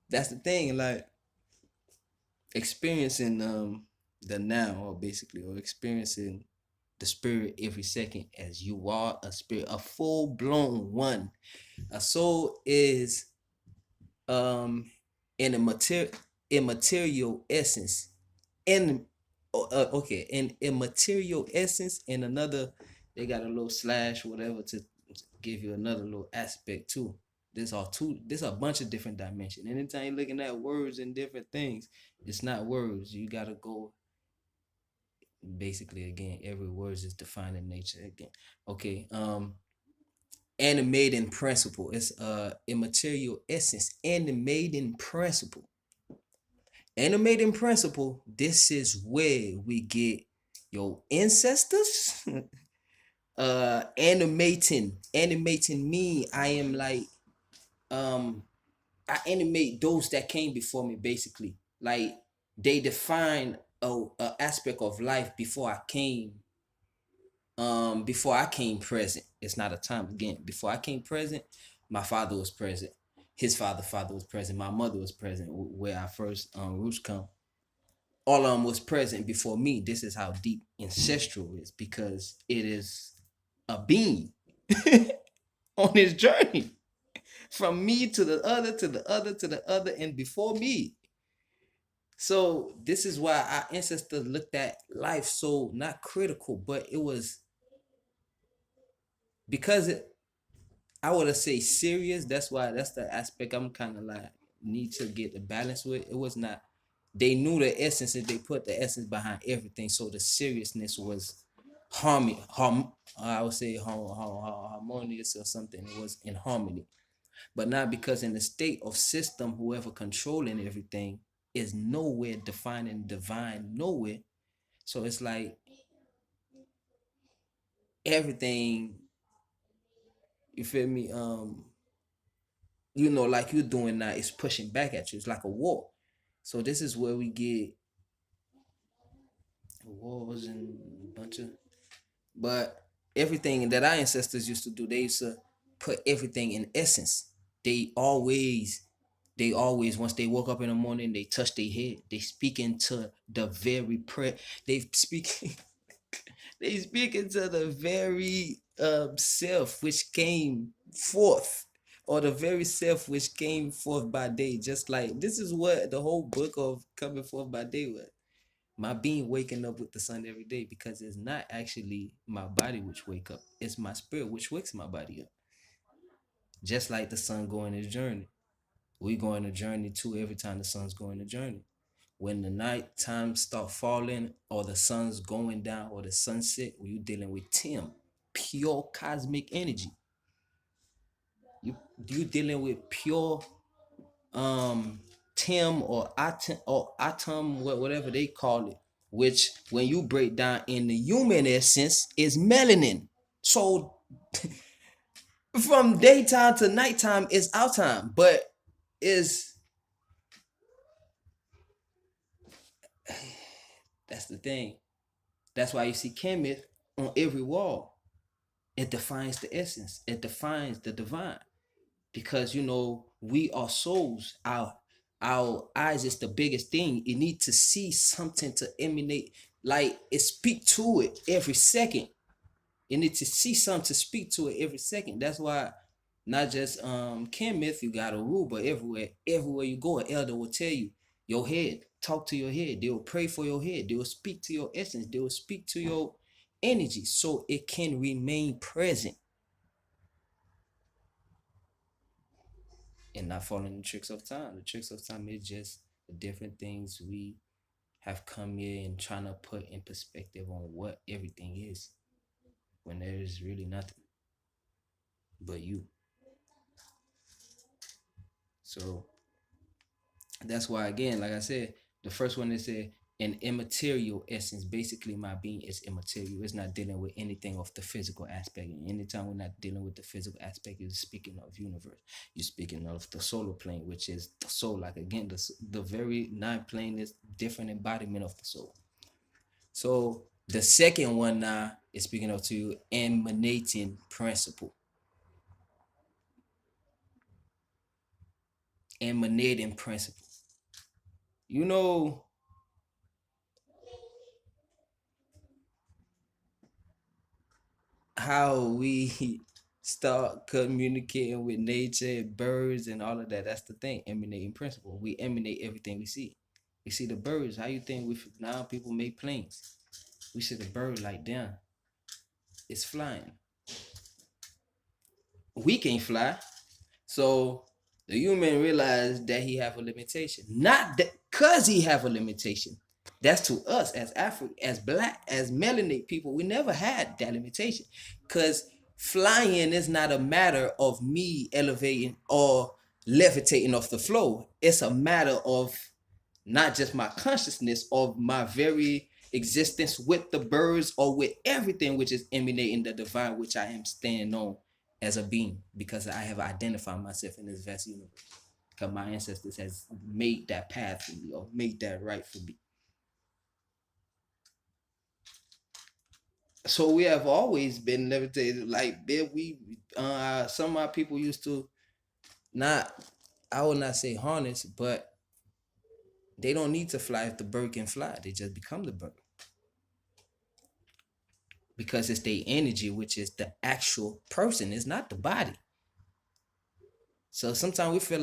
That's the thing, like experiencing the now, or basically, or experiencing the spirit every second as you are a spirit, a full blown one. A soul is in a material immaterial essence, in okay, in immaterial essence, and another, they got a little slash whatever to give you another little aspect too. There's a bunch of different dimensions. Anytime you're looking at words and different things, it's not words. You gotta go basically again. Every word is defining nature again. Okay. Animating principle. It's immaterial essence. Animating principle. Animating principle. This is where we get your ancestors. Animating me. I am like um I animate those that came before me, basically. Like they define a aspect of life before I came present. It's not a time again. Before I came present, my father was present. His father was present. My mother was present. Where I first roots come. All of them was present before me. This is how deep ancestral is, because it is a being on his journey from me to the other, to the other, to the other, and before me. So this is why our ancestors looked at life so not critical, but it was because I would have say serious. That's why that's the aspect I'm kind of like need to get the balance with. It was not. They knew the essence and they put the essence behind everything. So the seriousness was I would say harmonious or something. It was in harmony, but not because in the state of system, whoever controlling everything is nowhere defining divine nowhere. So it's like everything. You feel me? Like you're doing now is pushing back at you. It's like a war. So this is where we get wars and a bunch of, but everything that our ancestors used to do, they used to put everything in essence. They always, once they woke up in the morning, they touch their head. They speak into the very They speak. They speak into the very self which came forth, or the very self which came forth by day. Just like this is what the whole book of coming forth by day was. My being waking up with the sun every day, because it's not actually my body which wake up. It's my spirit which wakes my body up. Just like the sun going a journey. We go on a journey too every time the sun's going a journey. When the night time start falling, or the sun's going down, or the sunset, when you dealing with Tim, pure cosmic energy. You dealing with pure um Tim or atom, whatever they call it, which when you break down in the human essence is melanin. So from daytime to nighttime is our time, but is that's the thing. That's why you see chemists on every wall. It defines the essence. It defines the divine. Because we are souls. Our eyes is the biggest thing. You need to see something to emanate, like it speak to it every second. You need to see something to speak to it every second. That's why not just Ken Myth, you got a rule, but everywhere you go, an elder will tell you your head, talk to your head. They will pray for your head. They will speak to your essence. They will speak to your energy so it can remain present and not following the tricks of time. The tricks of time is just the different things we have come here and trying to put in perspective on what everything is, when there is really nothing but you. So that's why, again, like I said, the first one is an immaterial essence. Basically, my being is immaterial. It's not dealing with anything of the physical aspect. And anytime we're not dealing with the physical aspect, you're speaking of universe. You're speaking of the solar plane, which is the soul. Like again, the very nine plane is different embodiment of the soul. So the second one now is speaking of to you emanating principle. emanating principle. You know how we start communicating with nature, birds, and all of that. That's the thing, emanating principle. We emanate everything we see. We see the birds. How you think we now people make planes? We see the bird like damn, it's flying. We can't fly. So the human realized that he have a limitation. Not that cause he have a limitation. That's to us as African, as black, as melanated people. We never had that limitation. Cause flying is not a matter of me elevating or levitating off the floor. It's a matter of not just my consciousness, of my very existence with the birds or with everything which is emanating the divine which I am standing on as a being, because I have identified myself in this vast universe. Because my ancestors has made that path for me or made that right for me. So we have always been levitated. Like there we some of our people used to not, I would not say harness, but they don't need to fly if the bird can fly. They just become the bird. Because it's their energy, which is the actual person. It's not the body. So sometimes we feel